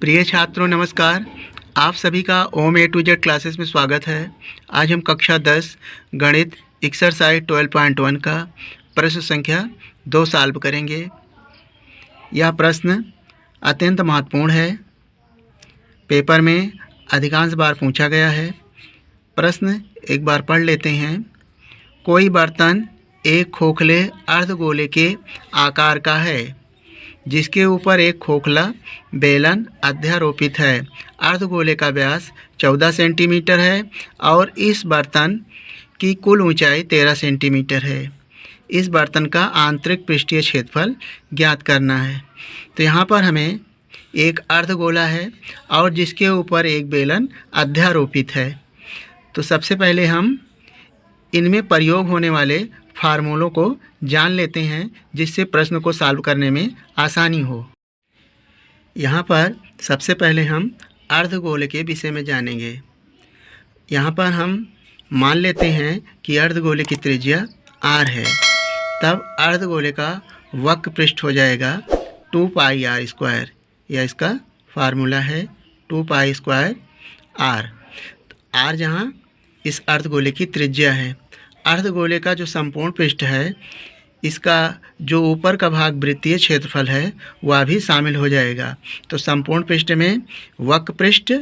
प्रिय छात्रों नमस्कार। आप सभी का ओम ए टू जेड क्लासेस में स्वागत है। आज हम कक्षा 10 गणित एक्सरसाइज 12.1 का प्रश्न संख्या 2 सॉल्व करेंगे। यह प्रश्न अत्यंत महत्वपूर्ण है, पेपर में अधिकांश बार पूछा गया है। प्रश्न एक बार पढ़ लेते हैं। कोई बर्तन एक खोखले अर्धगोले के आकार का है जिसके ऊपर एक खोखला बेलन अध्यारोपित है। अर्धगोले का व्यास 14 सेंटीमीटर है और इस बर्तन की कुल ऊंचाई 13 सेंटीमीटर है। इस बर्तन का आंतरिक पृष्ठीय क्षेत्रफल ज्ञात करना है। तो यहाँ पर हमें एक अर्धगोला है और जिसके ऊपर एक बेलन अध्यारोपित है। तो सबसे पहले हम इनमें प्रयोग होने वाले फार्मूलों को जान लेते हैं जिससे प्रश्न को सॉल्व करने में आसानी हो। यहाँ पर सबसे पहले हम अर्धगोले के विषय में जानेंगे। यहाँ पर हम मान लेते हैं कि अर्धगोले की त्रिज्या r है, तब अर्धगोले का वक्र पृष्ठ हो जाएगा 2 पाई r स्क्वायर। यह इसका फार्मूला है 2 पाई स्क्वायर r। r जहाँ इस अर्धगोले की त्रिज्या है। अर्धगोले का जो संपूर्ण पृष्ठ है, इसका जो ऊपर का भाग वृत्तीय क्षेत्रफल है वह भी शामिल हो जाएगा। तो संपूर्ण पृष्ठ में वक्र पृष्ठ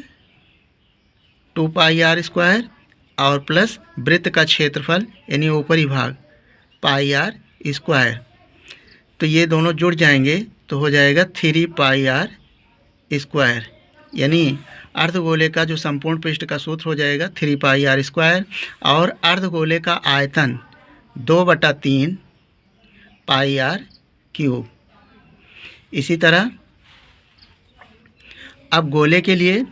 2 पाई r स्क्वायर और प्लस वृत्त का क्षेत्रफल यानी ऊपरी भाग पाई r स्क्वायर। तो ये दोनों जुड़ जाएंगे तो हो जाएगा 3 पाई r स्क्वायर। यानी अर्धगोले का जो संपूर्ण पृष्ठ का सूत्र हो जाएगा 3 पाई r स्क्वायर और अर्धगोले का आयतन 2/3 पाई r क्यूब। इसी तरह अब गोले के लिए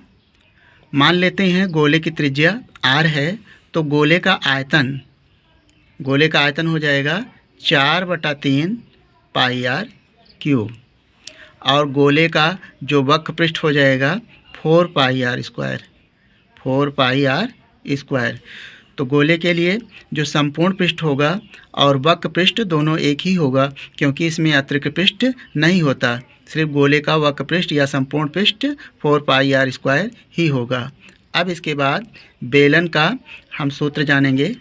मान लेते हैं गोले की त्रिज्या r है, तो गोले का आयतन हो जाएगा 4/3 पाई r क्यूब और गोले का जो वक्र पृष्ठ हो जाएगा 4 पाई r स्क्वायर। तो गोले के लिए जो संपूर्ण पृष्ठ होगा और वक्र पृष्ठ दोनों एक ही होगा, क्योंकि इसमें अतिरिक्त पृष्ठ नहीं होता। सिर्फ गोले का वक्र पृष्ठ या संपूर्ण पृष्ठ 4 पाई r स्क्वायर ही होगा। अब इसके बाद बेलन का हम सूत्र जानेंगे।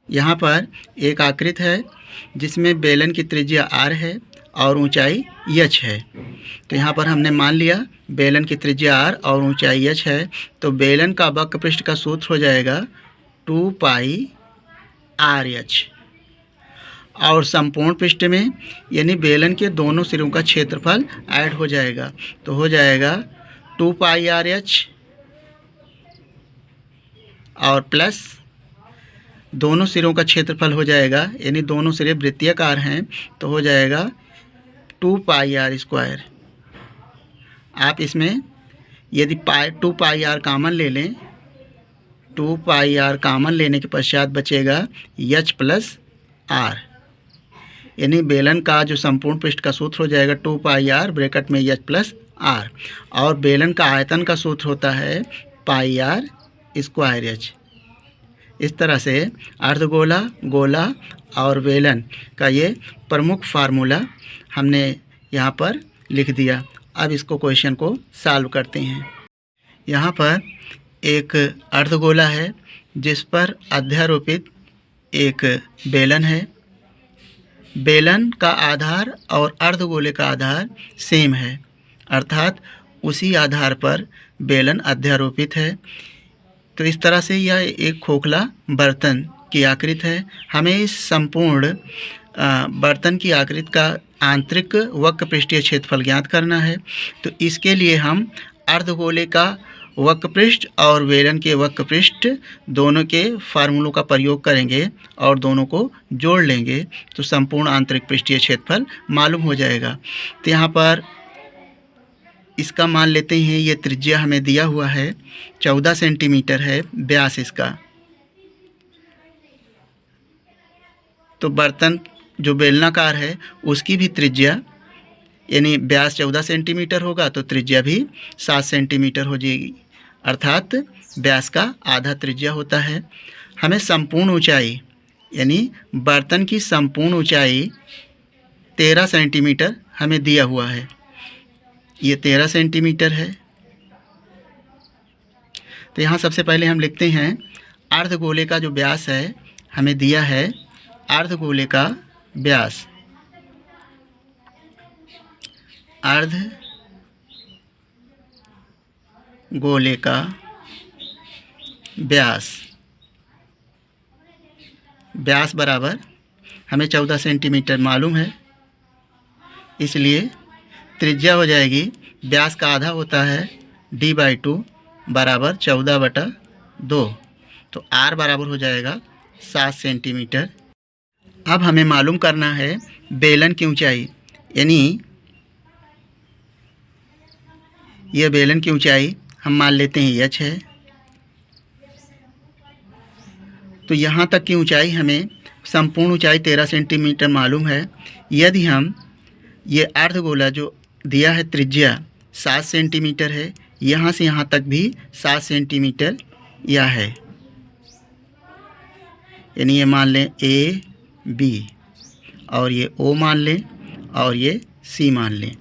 यहाँ पर एक आकृति है जिसमें बेलन की त्रिज्या r है और ऊंचाई h है। तो यहाँ पर हमने मान लिया बेलन की त्रिज्या r और ऊंचाई h है, तो बेलन का वक्र पृष्ठ का सूत्र हो जाएगा 2 पाई RH और संपूर्ण पृष्ठ में यानी बेलन के दोनों सिरों का क्षेत्रफल ऐड हो जाएगा, तो हो जाएगा 2 पाई RH और प्लस दोनों सिरों का क्षेत्रफल हो जाएगा, यानी दोनों सिरे वृत्तीयकार हैं, तो हो जाएगा 2 पाई r स्क्वायर। आप इसमें यदि 2 पाई r कॉमन ले लें, 2 पाई r कॉमन लेने के पश्चात बचेगा h प्लस r, यानी बेलन का जो संपूर्ण पृष्ठ का सूत्र हो जाएगा 2 पाई r ब्रैकेट में h प्लस r और बेलन का आयतन का सूत्र होता है पाई r स्क्वायर h। इस तरह से अर्धगोला, गोला और बेलन का ये प्रमुख फार्मूला हमने यहाँ पर लिख दिया। अब इसको क्वेश्चन को सॉल्व करते हैं। यहाँ पर एक अर्धगोला है जिस पर अध्यारोपित एक बेलन है। बेलन का आधार और अर्धगोले का आधार सेम है, अर्थात उसी आधार पर बेलन अध्यारोपित है। तो इस तरह से यह एक खोखला बर्तन की आकृति है। हमें इस संपूर्ण बर्तन की आकृति का आंतरिक वक्र पृष्ठीय क्षेत्रफल ज्ञात करना है। तो इसके लिए हम अर्धगोले का वक्र पृष्ठ और बेलन के वक्र पृष्ठ दोनों के फार्मूलों का प्रयोग करेंगे और दोनों को जोड़ लेंगे, तो संपूर्ण आंतरिक पृष्ठीय क्षेत्रफल मालूम हो जाएगा। तो यहाँ पर इसका मान लेते हैं, ये त्रिज्या हमें दिया हुआ है 14 सेंटीमीटर है व्यास इसका। तो बर्तन जो बेलनाकार है उसकी भी त्रिज्या यानी व्यास 14 सेंटीमीटर होगा, तो त्रिज्या भी 7 सेंटीमीटर हो जाएगी, अर्थात व्यास का आधा त्रिज्या होता है। हमें संपूर्ण ऊंचाई यानी बर्तन की संपूर्ण ऊंचाई 13 सेंटीमीटर हमें दिया हुआ है। ये 13 सेंटीमीटर है तो यहाँ सबसे पहले हम लिखते हैं अर्धगोले का जो व्यास है, हमें दिया है अर्धगोले का व्यास, अर्धगोले का व्यास बराबर हमें 14 सेंटीमीटर मालूम है, इसलिए त्रिज्या हो जाएगी, व्यास का आधा होता है d/2 बराबर 14/2, तो r बराबर हो जाएगा 7 सेंटीमीटर। अब हमें मालूम करना है बेलन की ऊंचाई, यानी यह बेलन की ऊंचाई हम मान लेते हैं h है। तो यहाँ तक की ऊंचाई हमें संपूर्ण ऊंचाई 13 सेंटीमीटर मालूम है। यदि हम ये अर्धगोला जो दिया है त्रिज्या 7 सेंटीमीटर है, यहाँ से यहाँ तक भी 7 सेंटीमीटर यह है, यानी ये मान लें ए बी और ये ओ मान लें और ये सी मान लें।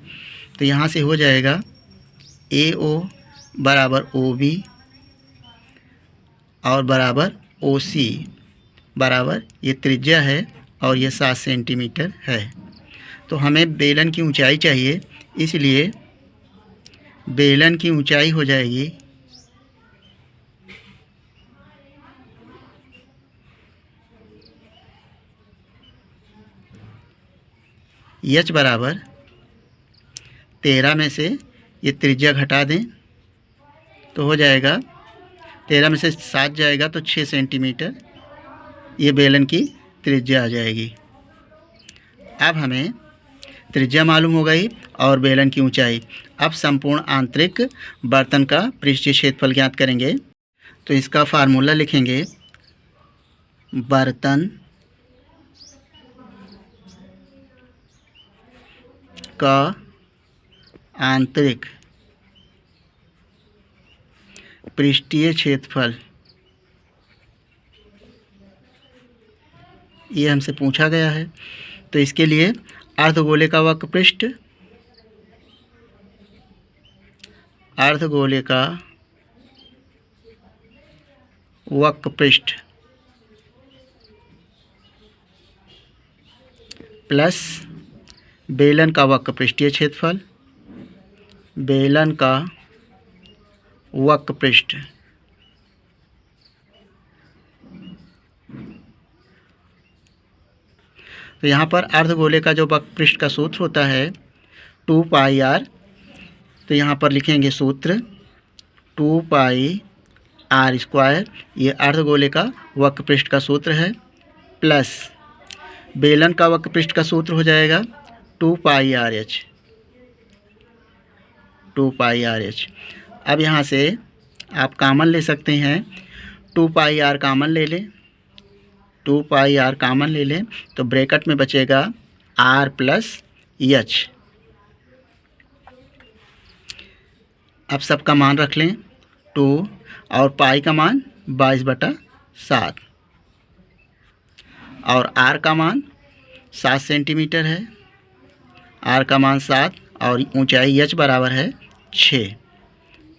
तो यहाँ से हो जाएगा ए ओ बराबर ओ बी और बराबर ओ सी बराबर ये त्रिज्या है और ये 7 सेंटीमीटर है। तो हमें बेलन की ऊंचाई चाहिए, इसलिए बेलन की ऊंचाई हो जाएगी h बराबर 13 में से ये त्रिज्या घटा दें तो हो जाएगा 13 में से 7 जाएगा तो 6 सेंटीमीटर ये बेलन की त्रिज्या आ जाएगी। अब हमें त्रिज्या मालूम हो गई और बेलन की ऊंचाई। अब संपूर्ण आंतरिक बर्तन का पृष्ठीय क्षेत्रफल ज्ञात करेंगे। तो इसका फार्मूला लिखेंगे, बर्तन का आंतरिक पृष्ठीय क्षेत्रफल, ये हमसे पूछा गया है। तो इसके लिए अर्धगोले का वक्रपृष्ठ, अर्धगोले का वक्रपृष्ठ प्लस बेलन का वक्रपृष्ठीय क्षेत्रफल, बेलन का वक्रपृष्ठ तो यहाँ पर अर्धगोले का जो वक्रपृष्ठ का सूत्र होता है 2πr, तो यहाँ पर लिखेंगे सूत्र 2πr², ये अर्धगोले का वक्रपृष्ठ का सूत्र है, प्लस बेलन का वक्रपृष्ठ का सूत्र हो जाएगा 2πrh। अब यहाँ से आप कॉमन ले सकते हैं, 2πr कॉमन ले लें, 2πr कॉमन ले लें तो ब्रैकेट में बचेगा r + h। अब सबका मान रख लें 2 और पाई का मान 22/7 और r का मान 7 सेंटीमीटर है, r का मान 7 और ऊंचाई h बराबर है 6।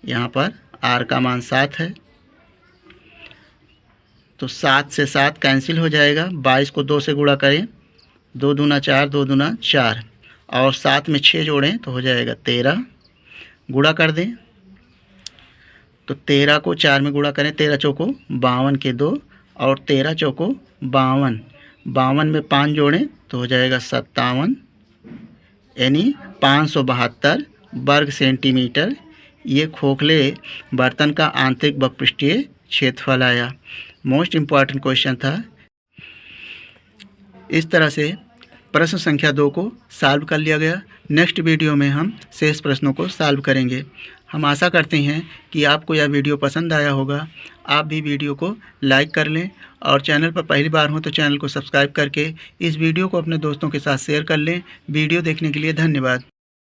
यहाँ पर r का मान 7 है तो 7 से 7 कैंसिल हो जाएगा, 22 को 2 से गुणा करें, 2 दूना 4, 2 दूना 4 और 7 में 6 जोड़ें तो हो जाएगा 13। गुणा कर दें तो 13 को 4 में गुणा करें, 13 चौको 52 के 2 और 13 चौको 52, 52 में 5 जोड़ें तो हो जाएगा 57, यानी 572 वर्ग सेंटीमीटर ये खोखले बर्तन का आंतरिक वक्रपृष्ठीय क्षेत्रफल आया। मोस्ट इम्पॉर्टेंट क्वेश्चन था। इस तरह से प्रश्न संख्या 2 को सॉल्व कर लिया गया। नेक्स्ट वीडियो में हम शेष प्रश्नों को सॉल्व करेंगे। हम आशा करते हैं कि आपको यह वीडियो पसंद आया होगा। आप भी वीडियो को लाइक कर लें और चैनल पर पहली बार हो तो चैनल को सब्सक्राइब करके इस वीडियो को अपने दोस्तों के साथ शेयर कर लें। वीडियो देखने के लिए धन्यवाद।